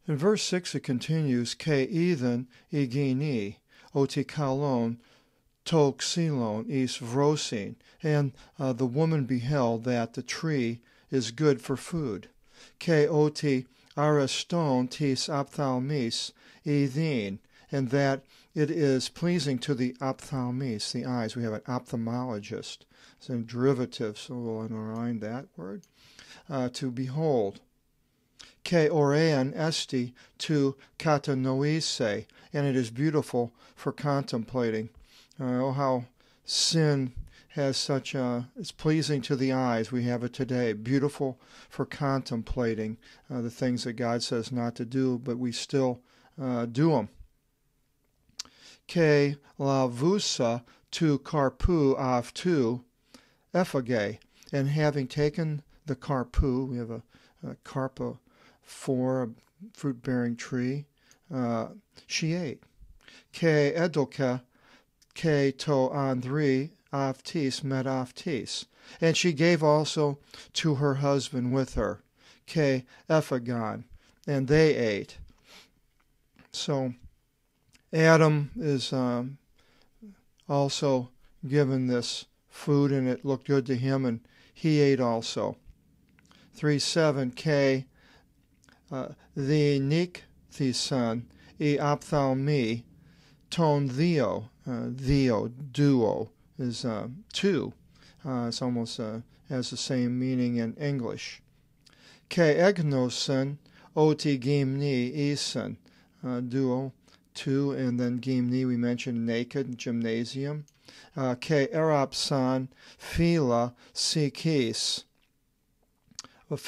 In verse 6 it continues, Ke ethan igini, oti kalon, toxilon is vrosin, and the woman beheld that the tree is good for food. Ke oti ariston tis ophthalmis ethin, and that it is pleasing to the ophthalmis, the eyes. We have an ophthalmologist. It's a derivative, so we'll underline that word. To behold. Ke orean esti to katanoise, and it is beautiful for contemplating. Oh, how sin has such a, it's pleasing to the eyes. We have it today. Beautiful for contemplating the things that God says not to do, but we still do them. Ke lavusa tu karpu avtu ephage, and having taken the karpu, we have a karpa for a fruit-bearing tree, she ate. Ke edoka ke to andri aftis met aftis, and she gave also to her husband with her, ke ephagon, and they ate. So Adam is also given this food, and it looked good to him, and he ate also. 3:7 K the nik the son e ophthalmi ton theo duo is two. It's almost has the same meaning in English. Ke egnosen oti gimni isen duo, two, and then gimni we mentioned naked, gymnasium. Ke erapsan phila sikis,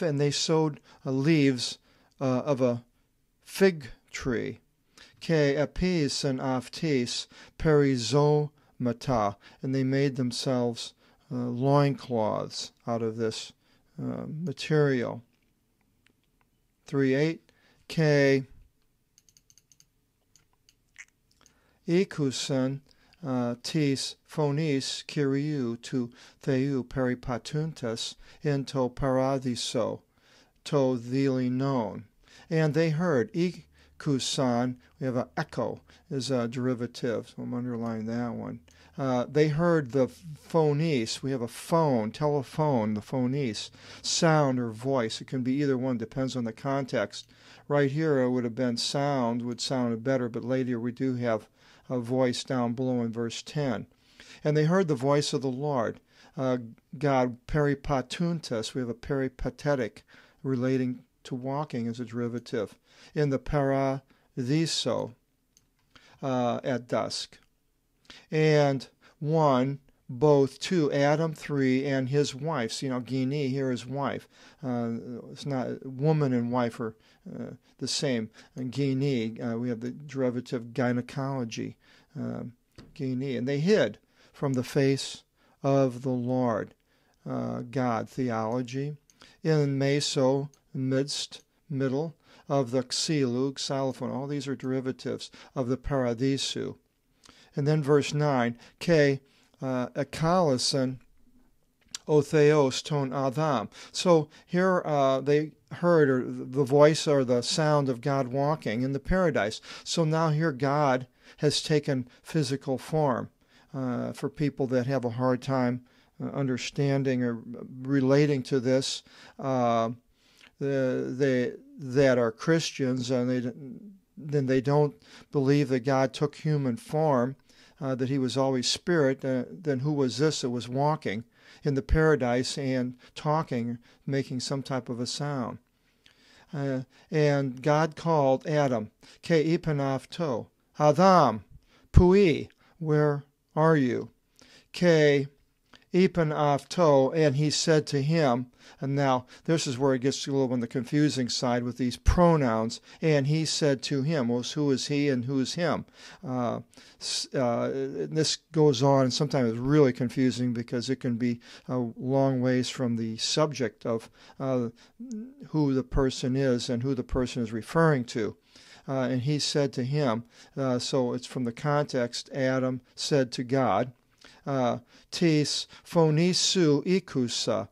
and they sowed leaves of a fig tree. Ke epis and aftis perizomata, and they made themselves loincloths out of this material. 3:8 Ke ikusen tis phonis kyriou to theou peripatuntas into paradiso to thili known. And they heard, ikusan, we have an echo, is a derivative, so I'm underlining that one. They heard the phonis, we have a phone, telephone, the phonis, sound or voice. It can be either one, depends on the context. Right here it would have been sound, would sound better, but later we do have a voice down below in verse 10. And they heard the voice of the Lord, God, peripatuntas, we have a peripatetic, relating to walking as a derivative, in the paradiso at dusk. And one, both, two, Adam, three, and his wife. You know, Gini here is wife. It's not, woman and wife are the same. And Gini, we have the derivative gynecology, Gini. And they hid from the face of the Lord, God, theology, in meso, midst, middle, of the xilu, xylophone. All these are derivatives of the paradisu. And then verse 9, Ke ekalasan otheos ton adam. So here they heard or the voice or the sound of God walking in the paradise. So now here God has taken physical form for people that have a hard time understanding or relating to this. That are Christians, and they don't believe that God took human form, that he was always spirit. Then who was this that was walking in the paradise and talking, making some type of a sound? And God called Adam, Ke ipanavto, Adam, pui, where are you? Ke ipanavto, and he said to him, and now this is where it gets a little on the confusing side with these pronouns, and he said to him. Well, who is he and who is him? This goes on, and sometimes it's really confusing because it can be a long ways from the subject of who the person is and who the person is referring to. And he said to him, so it's from the context, Adam said to God, tis phonisu ikusa,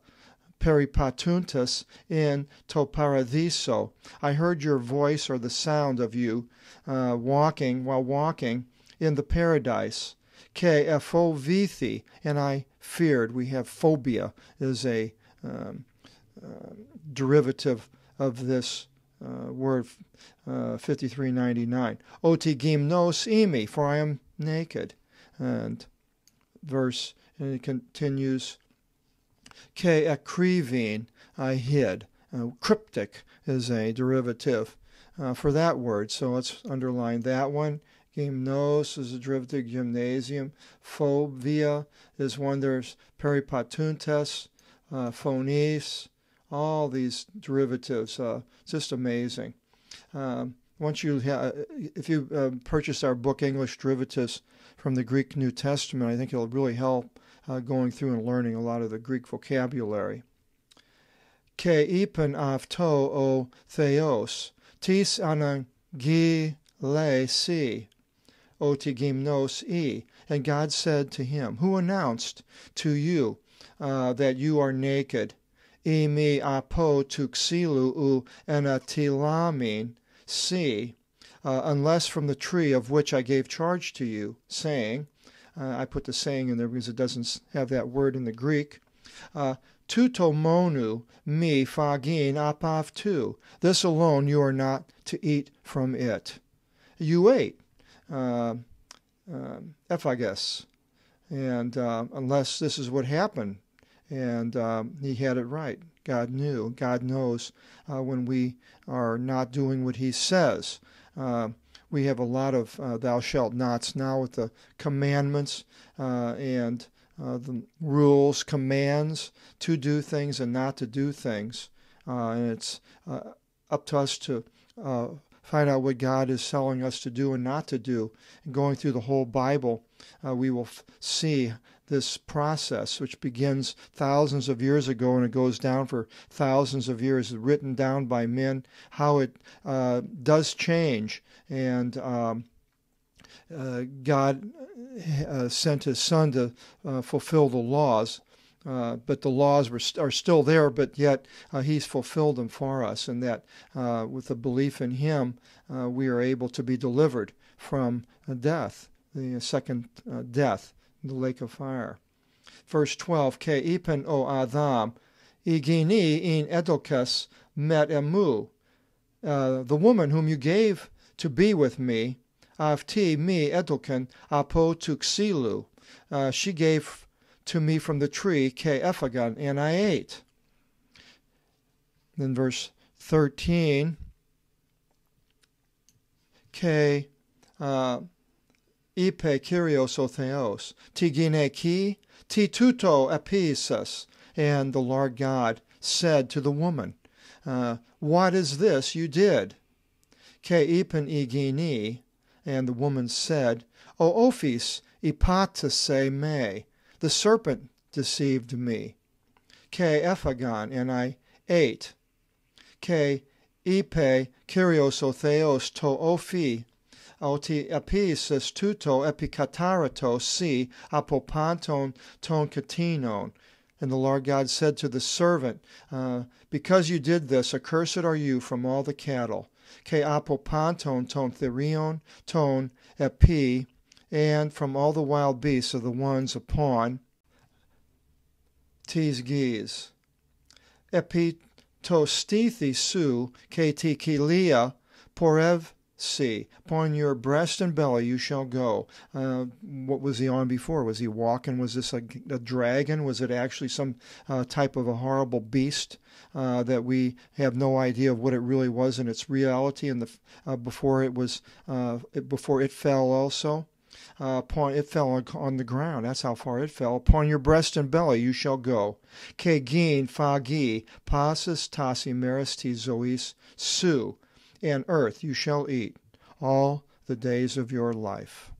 peripatuntus in to paradiso. I heard your voice or the sound of you while walking in the paradise. Ke ephovithi, and I feared. We have phobia is a derivative of this word 5399. Oti gymnos imi, for I am naked. And it continues, Ke akrivin, I hid. Cryptic is a derivative for that word, so let's underline that one. Gymnos is a derivative, gymnasium. Phobia is one, there's peripatuntes, phonies, all these derivatives, just amazing. If you purchase our book, English Derivatives from the Greek New Testament, I think it'll really help going through and learning a lot of the Greek vocabulary. Ke ipen avto o theos, tis anangi le si, o ti gymnos e. And God said to him, who announced to you that you are naked? Imi apo tuxilu u enatilamin si, unless from the tree of which I gave charge to you, saying, I put the saying in there because it doesn't have that word in the Greek, tutomonu mi fagin apav tu. This alone you are not to eat from it. You ate, ephagus, and unless this is what happened. And he had it right. God knew. God knows when we are not doing what he says. We have a lot of thou shalt nots now with the commandments and the rules, commands to do things and not to do things. And it's up to us to find out what God is telling us to do and not to do. And going through the whole Bible, we will see this process, which begins thousands of years ago and it goes down for thousands of years, written down by men, how it does change. And God sent his Son to fulfill the laws. But the laws are still there, but yet he's fulfilled them for us, and that with a belief in him, we are able to be delivered from death, the second death, the lake of fire. Verse 12, Ke ipen o Adam, igini in edokes met emu. The woman whom you gave to be with me, avti mi edoken apo tuxilu. She gave to me from the tree, ke ephagon, and I ate. Then verse 13, ke ipe kyrios o theos, ti gine ki, ti tuto episus. And the Lord God said to the woman, what is this you did? Ke ipen igini, and the woman said, O ophis ipatase me. The serpent deceived me. Ke ephagon, and I ate. Ke ipe kyrios o theos to ophi, oti episis tuto epikatarato si apopanton ton katinon. And the Lord God said to the servant, because you did this, accursed are you from all the cattle. Ke apopanton ton therion ton epi, and from all the wild beasts of the ones upon tis geese. Epitostithi su ke tikilia porev si. Upon your breast and belly you shall go. What was he on before? Was he walking? Was this a dragon? Was it actually some type of a horrible beast that we have no idea of what it really was in its reality? And before it fell also. It fell on the ground. That's how far it fell. Upon your breast and belly you shall go. Ke gin fagi passus tasi meristis zois su, and earth you shall eat all the days of your life.